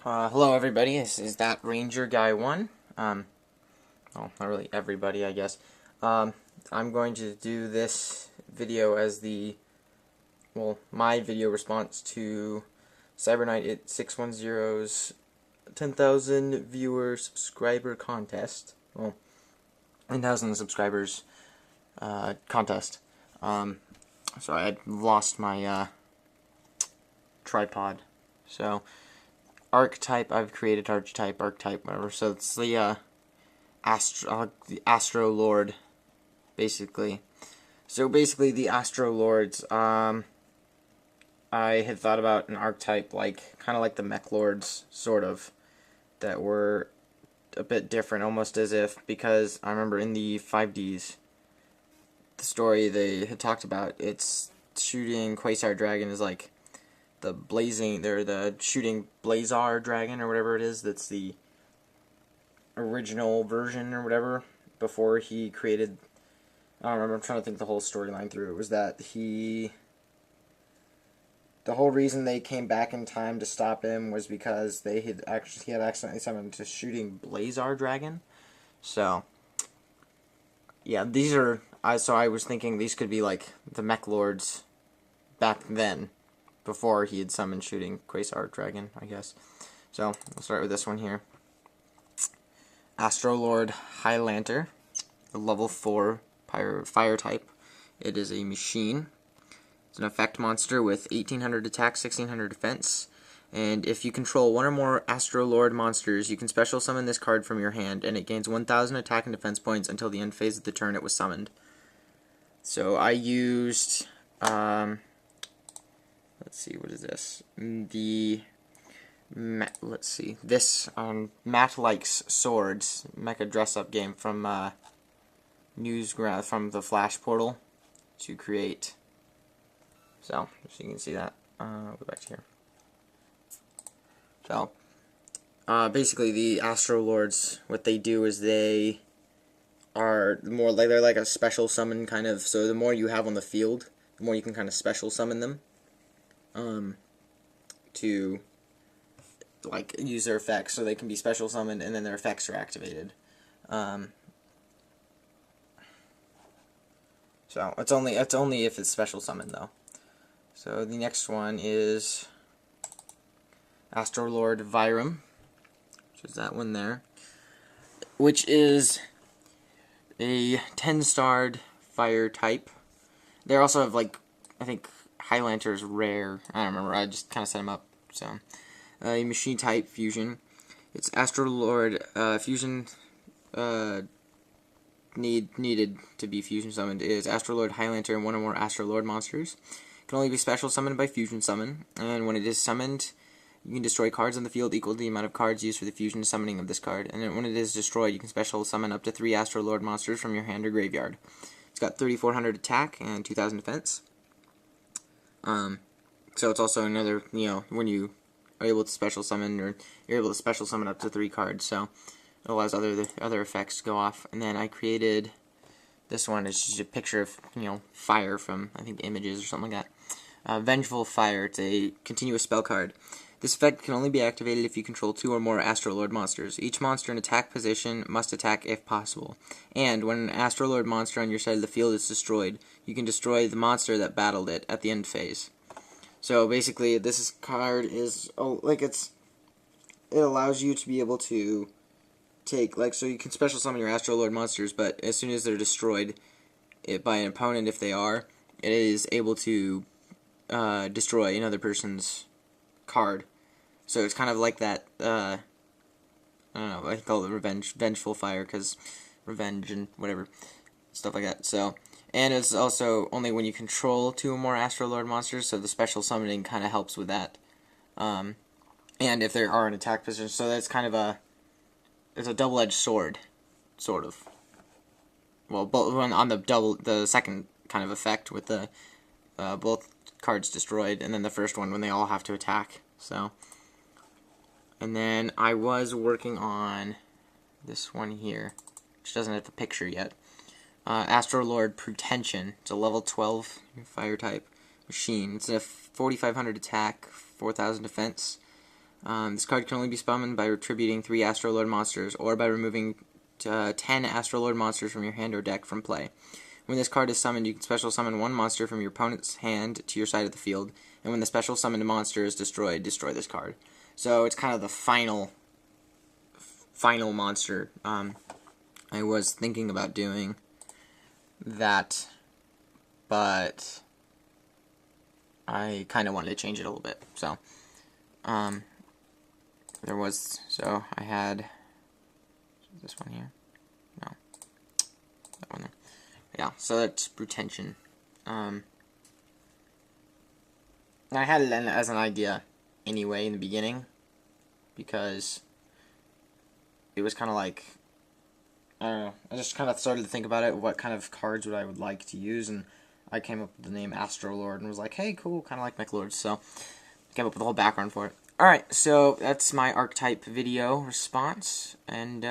Hello everybody, this is that Ranger Guy 1. Well, not really everybody, I guess. I'm going to do this video as my video response to Cyberknight 610's 10,000 viewer subscriber contest. Well, 10,000 subscribers contest. Sorry, I lost my tripod. So Archetype, I've created Archetype, whatever. So it's the Astro Lord, basically. So basically, the Astro Lords. I had thought about an archetype kind of like the Mech Lords, sort of, that were a bit different, almost as if, because I remember in the 5Ds, the story they had talked about, it's shooting Quasar Dragon is like the shooting Blazar Dragon or whatever it is. That's the original version or whatever before he created. I don't remember. I'm trying to think the whole storyline through. It was that the whole reason they came back in time to stop him was because he had accidentally summoned to shooting Blazar Dragon. So yeah, these are. So I was thinking these could be like the Mech Lords back then, before he had summoned shooting Quasar Dragon, I guess. So, we'll start with this one here. Astro Lord Highlander, the level 4 fire type. It is a machine. It's an effect monster with 1800 attack, 1600 defense. And if you control one or more Astro Lord monsters, you can special summon this card from your hand, and it gains 1000 attack and defense points until the end phase of the turn it was summoned. So I used let's see, what is this? Let's see. This Matt Likes Swords mecha dress-up game from from the Flash portal to create. So you can see that. I'll go back to here. So basically, the Astro Lords, what they do is they are more like they're like a special summon kind of. So the more you have on the field, the more you can kind of special summon them. To use their effects, so they can be special summoned and then their effects are activated. So it's only if it's special summoned though. So the next one is Astro Lord Vyram, which is that one there, which is a 10-starred fire type. They also have I think Highlander's rare. I don't remember. I just kind of set him up. So, a machine type fusion. It's Astro Lord fusion. Needed to be fusion summoned is Astro Lord Highlander and one or more Astro Lord monsters. Can only be special summoned by fusion summon. And when it is summoned, you can destroy cards on the field equal to the amount of cards used for the fusion summoning of this card. And then when it is destroyed, you can special summon up to 3 Astro Lord monsters from your hand or graveyard. It's got 3400 attack and 2000 defense. So it's also another, when you are able to special summon, or you're able to special summon up to 3 cards, so it allows other effects to go off. And then I created this one. It's just a picture of, fire from, I think, Images or something like that. Vengeful Fire. It's a continuous spell card. This effect can only be activated if you control 2 or more Astro Lord monsters. Each monster in attack position must attack if possible. And when an Astro Lord monster on your side of the field is destroyed, you can destroy the monster that battled it at the end phase. So basically, this card is it allows you to be able to take so you can special summon your Astro Lord monsters, but as soon as they're destroyed by an opponent, if they are, it is able to destroy another person's card. So it's kind of like that. I don't know. I call it vengeful fire because revenge and whatever stuff like that. So. And it's also only when you control 2 or more Astro Lord monsters, so the special summoning kind of helps with that. And if there are in attack position, so that's kind of it's a double-edged sword, sort of. Well, on the second kind of effect with the both cards destroyed, and then the first one when they all have to attack. So, and then I was working on this one here, which doesn't have the picture yet. Astro Lord Pretension. It's a level 12 fire type machine. It's a 4500 attack, 4000 defense. This card can only be summoned by retributing 3 Astrolord monsters, or by removing 10 Astrolord monsters from your hand or deck from play. When this card is summoned, you can special summon 1 monster from your opponent's hand to your side of the field, and when the special summoned monster is destroyed, destroy this card. So it's kind of the final monster. I was thinking about doing that, but I kind of wanted to change it a little bit. So, I had this one here. No, that one there. Yeah, so that's retention. I had it as an idea anyway in the beginning, because it was kind of like, I don't know, I just kind of started to think about it, what kind of cards I would like to use, and I came up with the name Astrolord, and was like, hey, cool, kind of like Mech-Lords, so I came up with the whole background for it. Alright, so that's my Archetype video response, and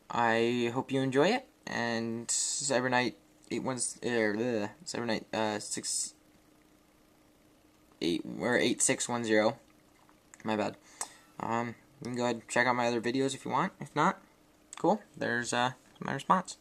I hope you enjoy it, and every night, 8610, my bad. You can go ahead and check out my other videos if you want. If not, cool, there's my response.